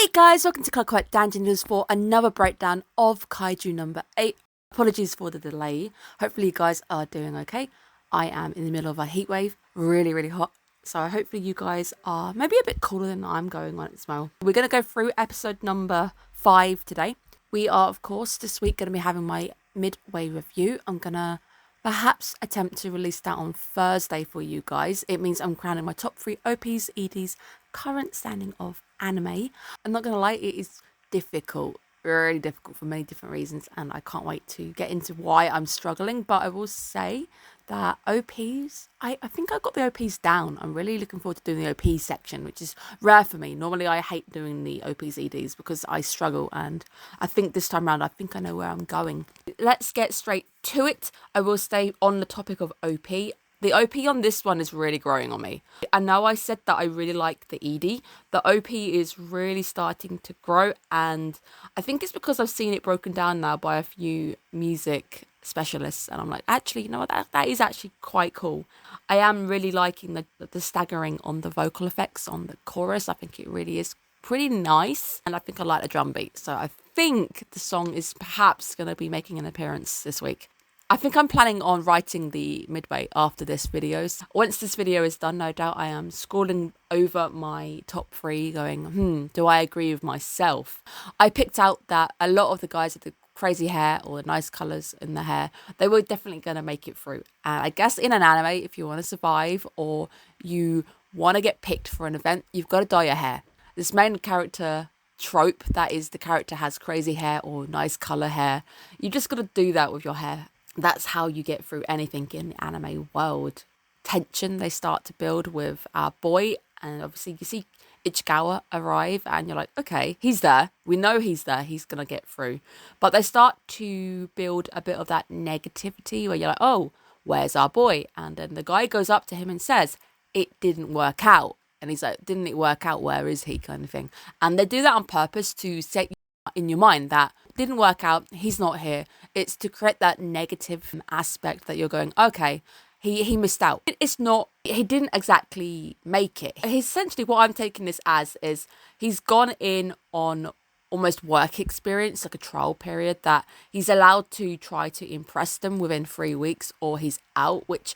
Hey guys, welcome to Clockwork News for another breakdown of Kaiju No.8. Apologies for the delay. Hopefully you guys are doing okay. I am in the middle of a heat wave, really hot. So hopefully you guys are maybe a bit cooler than I'm going on as well. We're going to go through episode number 5 today. We are, of course, this week going to be having my midway review. I'm going to perhaps attempt to release that on Thursday for you guys. It means I'm crowning my top 3 OPs, EDs, current standing of anime. I'm not going to lie, it is difficult, really difficult for many different reasons, and I can't wait to get into why I'm struggling. But I will say that OPs, I think I got the OPs down. I'm really looking forward to doing the OP section, which is rare for me. Normally I hate doing the OPs, EDs because I struggle, and I think this time around I think I know where I'm going. Let's get straight to it. I will stay on the topic of OP. The OP on this one is really growing on me. I know I said that I really like the ED. The OP is really starting to grow, and I think it's because I've seen it broken down now by a few music specialists, and I'm like, actually, you know what, that is actually quite cool. I am really liking the staggering on the vocal effects on the chorus. I think it really is pretty nice, and I think I like the drum beat. So I think the song is perhaps going to be making an appearance this week. I think I'm planning on writing the midway after this video. Once this video is done, no doubt I am scrolling over my top 3 going, do I agree with myself? I picked out that a lot of the guys with the crazy hair or the nice colours in the hair, they were definitely going to make it through. And I guess in an anime, if you want to survive or you want to get picked for an event, you've got to dye your hair. This main character trope, that is the character has crazy hair or nice colour hair, you just got to do that with your hair. That's how you get through anything in the anime world. Tension they start to build with our boy, and obviously you see Ichigawa arrive and you're like, okay, he's there. We know he's there. He's going to get through. But they start to build a bit of that negativity where you're like, oh, where's our boy? And then the guy goes up to him and says, it didn't work out. And he's like, didn't it work out? Where is he? Kind of thing. And they do that on purpose to set you in your mind that didn't work out, he's not here. It's to create that negative aspect that you're going, okay, he missed out. It's not, he didn't exactly make it. Essentially what I'm taking this as is he's gone in on almost work experience, like a trial period, that he's allowed to try to impress them within 3 weeks or he's out, which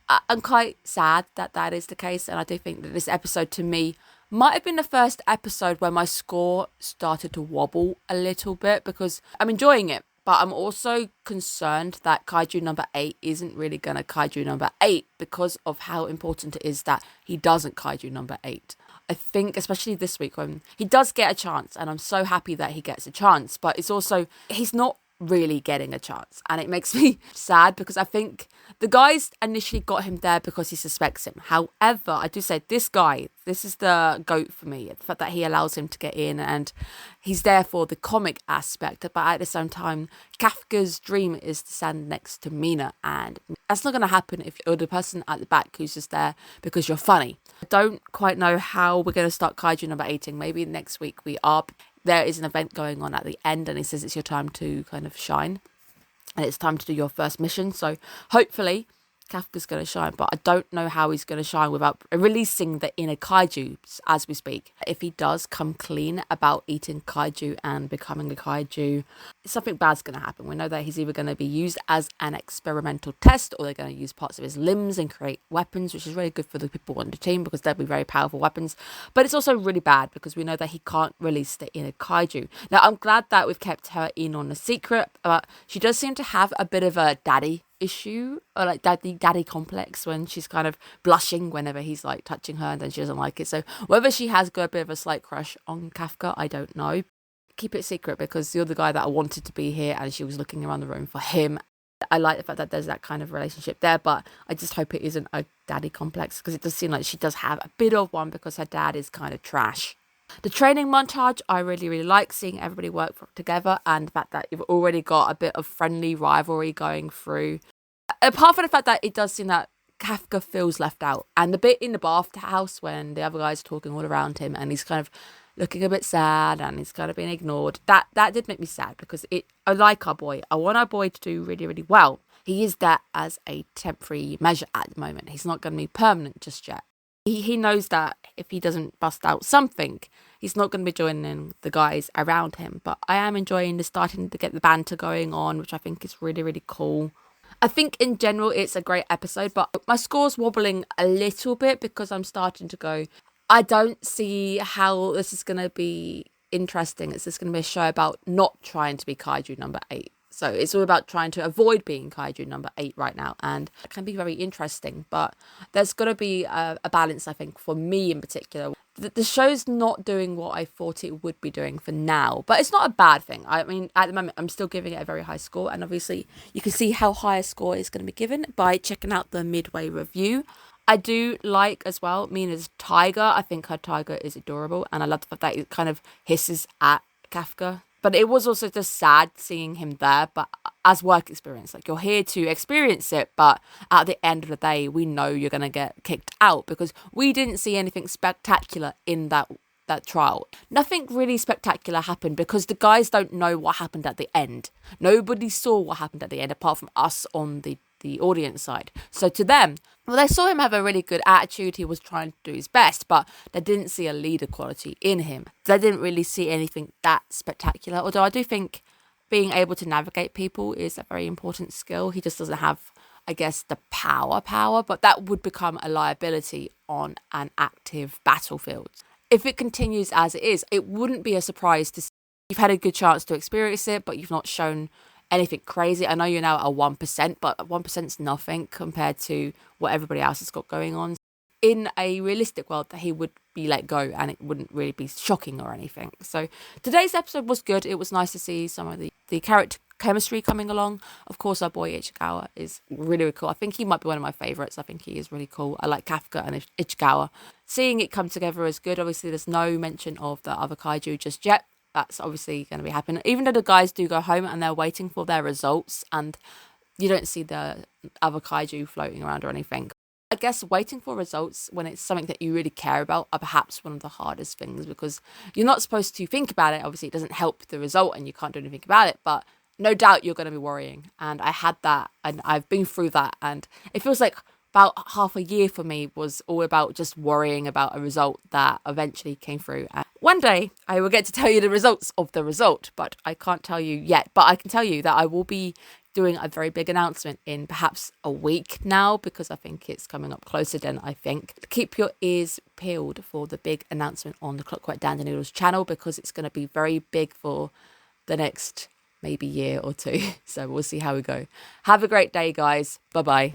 I'm quite sad that that is the case. And I do think that this episode to me might have been the first episode where my score started to wobble a little bit, because I'm enjoying it, but I'm also concerned that Kaiju No.8 isn't really going to Kaiju No.8 because of how important it is that he doesn't Kaiju No.8. I think especially this week when he does get a chance, and I'm so happy that he gets a chance, but it's also, he's not really getting a chance, and it makes me sad because I think the guys initially got him there because he suspects him. However, I do say this guy, this is the GOAT for me, the fact that he allows him to get in and he's there for the comic aspect, but at the same time Kafka's dream is to stand next to Mina, and that's not going to happen if you're the person at the back who's just there because you're funny. I don't quite know how we're going to start Kaiju No.8. Maybe next week we are. There is an event going on at the end and he says it's your time to kind of shine and it's time to do your first mission. So hopefully Kafka's going to shine, but I don't know how he's going to shine without releasing the inner kaiju as we speak. If he does come clean about eating kaiju and becoming a kaiju, something bad's going to happen. We know that he's either going to be used as an experimental test or they're going to use parts of his limbs and create weapons, which is really good for the people on the team because they'll be very powerful weapons. But it's also really bad because we know that he can't release the inner kaiju. Now, I'm glad that we've kept her in on the secret, but she does seem to have a bit of a daddy issue, or like daddy complex, when she's kind of blushing whenever he's like touching her and then she doesn't like it. So whether she has got a bit of a slight crush on Kafka, I don't know. Keep it secret because you're the guy that I wanted to be here and she was looking around the room for him. I like the fact that there's that kind of relationship there, but I just hope it isn't a daddy complex because it does seem like she does have a bit of one because her dad is kind of trash. The training montage, I really like seeing everybody work together, and the fact that you've already got a bit of friendly rivalry going through. Apart from the fact that it does seem that Kafka feels left out, and the bit in the bathhouse when the other guys are talking all around him and he's kind of looking a bit sad and he's kind of being ignored, that did make me sad because I like our boy. I want our boy to do really well. He is there as a temporary measure at the moment. He's not going to be permanent just yet. He knows that if he doesn't bust out something, he's not going to be joining the guys around him. But I am enjoying the starting to get the banter going on, which I think is really, really cool. I think in general it's a great episode, but my score's wobbling a little bit because I'm starting to go, I don't see how this is going to be interesting. It's just going to be a show about not trying to be Kaiju number 8. So it's all about trying to avoid being Kaiju number 8 right now. And it can be very interesting, but there's got to be a balance, I think, for me in particular. The show's not doing what I thought it would be doing for now, but it's not a bad thing. I mean, at the moment, I'm still giving it a very high score. And obviously, you can see how high a score is going to be given by checking out the midway review. I do like as well Mina's tiger. I think her tiger is adorable, and I love the fact that it kind of hisses at Kafka. But it was also just sad seeing him there, but as work experience, like you're here to experience it, but at the end of the day, we know you're going to get kicked out because we didn't see anything spectacular in that trial. Nothing really spectacular happened because the guys don't know what happened at the end. Nobody saw what happened at the end apart from us on the audience side. So to them, well, they saw him have a really good attitude. He was trying to do his best, but they didn't see a leader quality in him. They didn't really see anything that spectacular. Although I do think being able to navigate people is a very important skill. He just doesn't have, I guess, the power, but that would become a liability on an active battlefield. If it continues as it is, it wouldn't be a surprise to see you've had a good chance to experience it, but you've not shown anything crazy. I know you're now at 1%, but 1% is nothing compared to what everybody else has got going on. In a realistic world, that he would be let go and it wouldn't really be shocking or anything. So today's episode was good. It was nice to see some of the character chemistry coming along. Of course, our boy Ichigawa is really, really cool. I think he might be one of my favourites. I think he is really cool. I like Kafka and Ichigawa. Seeing it come together is good. Obviously, there's no mention of the other kaiju just yet. That's obviously going to be happening. Even though the guys do go home and they're waiting for their results and you don't see the other kaiju floating around or anything. I guess waiting for results when it's something that you really care about are perhaps one of the hardest things because you're not supposed to think about it. Obviously, it doesn't help the result and you can't do anything about it, but no doubt you're going to be worrying. And I had that and I've been through that. And it feels like about half a year for me was all about just worrying about a result that eventually came through. And one day I will get to tell you the results of the result, but I can't tell you yet. But I can tell you that I will be doing a very big announcement in perhaps a week now because I think it's coming up closer than I think. Keep your ears peeled for the big announcement on the Clockwork Dandy Noodles channel because it's going to be very big for the next maybe year or two. So we'll see how we go. Have a great day, guys. Bye-bye.